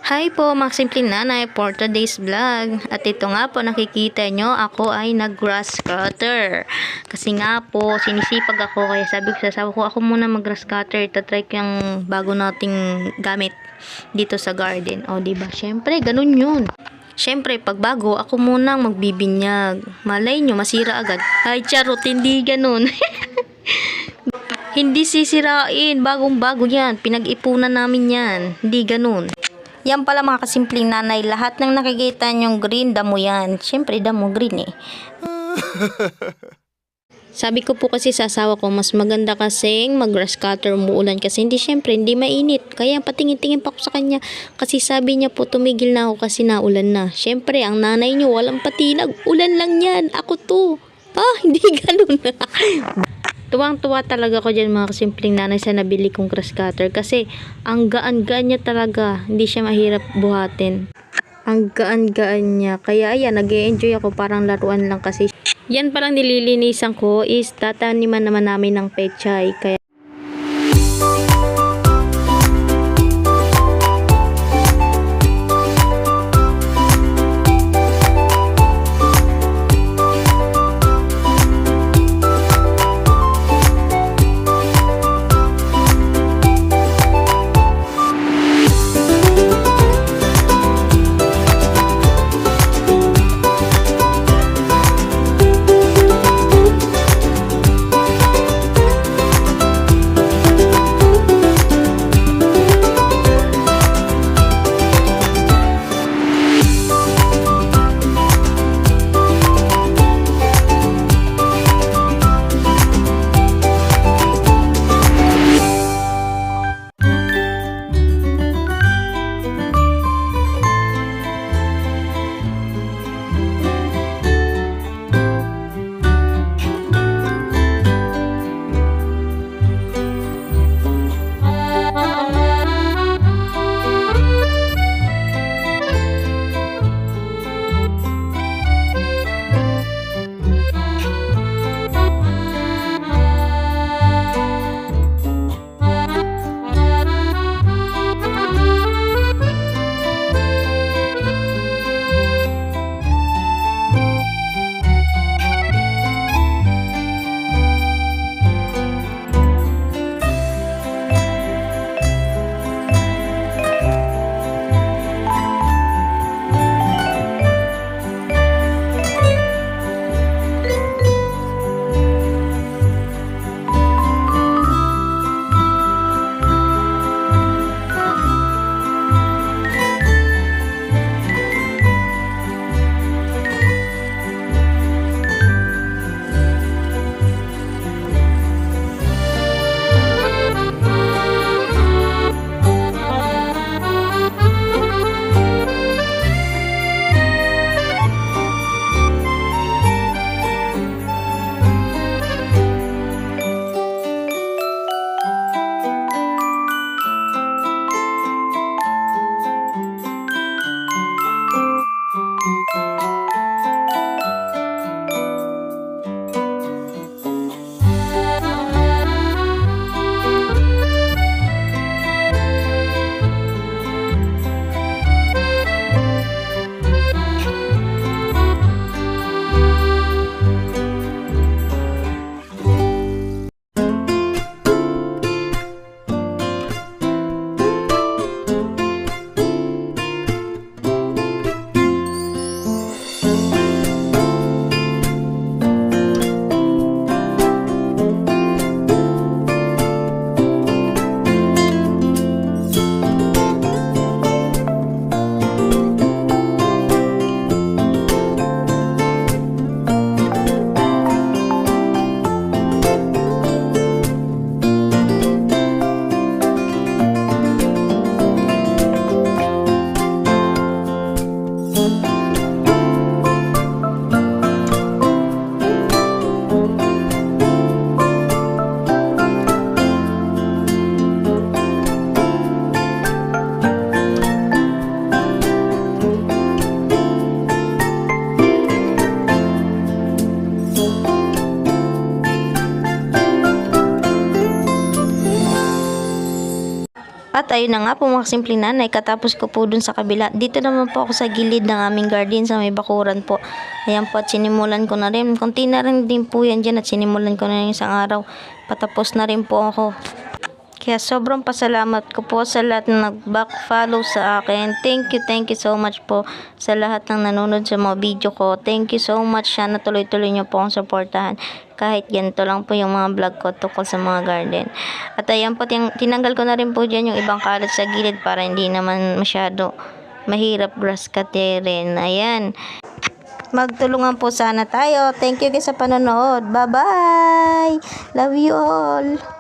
Hi po mga simpleng nanay for today's vlog. At ito nga po nakikita nyo, ako ay nag-grass cutter. Kasi nga po sinisipag ako, kaya sabi ko sa asawa ko, ako muna mag-grass cutter. Tatry ko yung bago nating gamit dito sa garden. O diba, syempre ganun yun. Syempre pag bago, ako munang magbibinyag. Malay nyo masira agad. Ay charot, hindi ganun. Hindi sisirain, bagong bago yan, pinag-ipunan namin yan, hindi ganun. Yan pala mga kasimpleng nanay, lahat ng nakikita nyong green, damo yan. Siyempre, damo green eh. Sabi ko po kasi sa asawa ko, mas maganda kasing mag-grass cutter umuulan kasi hindi mainit. Kaya patingin-tingin pa ko sa kanya kasi sabi niya po tumigil na ako kasi naulan na. Siyempre, ang nanay niyo walang patinag, ulan lang yan, ako to. Hindi ganun. Tuwang-tuwa talaga ko dyan mga kasimpleng nanay sa nabili kong grass cutter kasi ang gaan-gaan niya talaga, hindi siya mahirap buhatin. Ang gaan-gaan niya, kaya ayan, nag-e-enjoy ako, parang laruan lang kasi. Yan palang nililinisan ko is tataniman naman namin ng pechay, kaya ayun na nga po mga simpleng nanay, katapos ko po dun sa kabila. Dito naman po ako sa gilid ng aming garden sa may bakuran po. Ayan po at sinimulan ko na rin. Konti na rin din po yan dyan at sinimulan ko na rin isang araw. Patapos na rin po ako. Kaya sobrang pasalamat ko po sa lahat na nag-back follow sa akin. Thank you so much po sa lahat ng nanonood sa mga video ko. Thank you so much. Sana tuloy-tuloy niyo po akong supportahan. Kahit ganito lang po yung mga vlog ko tungkol sa mga garden. At ayan po, tinanggal ko na rin po dyan yung ibang kalat sa gilid para hindi naman masyado mahirap grass cutterin. Ayan. Magtulungan po sana tayo. Thank you guys sa panonood. Bye-bye! Love you all!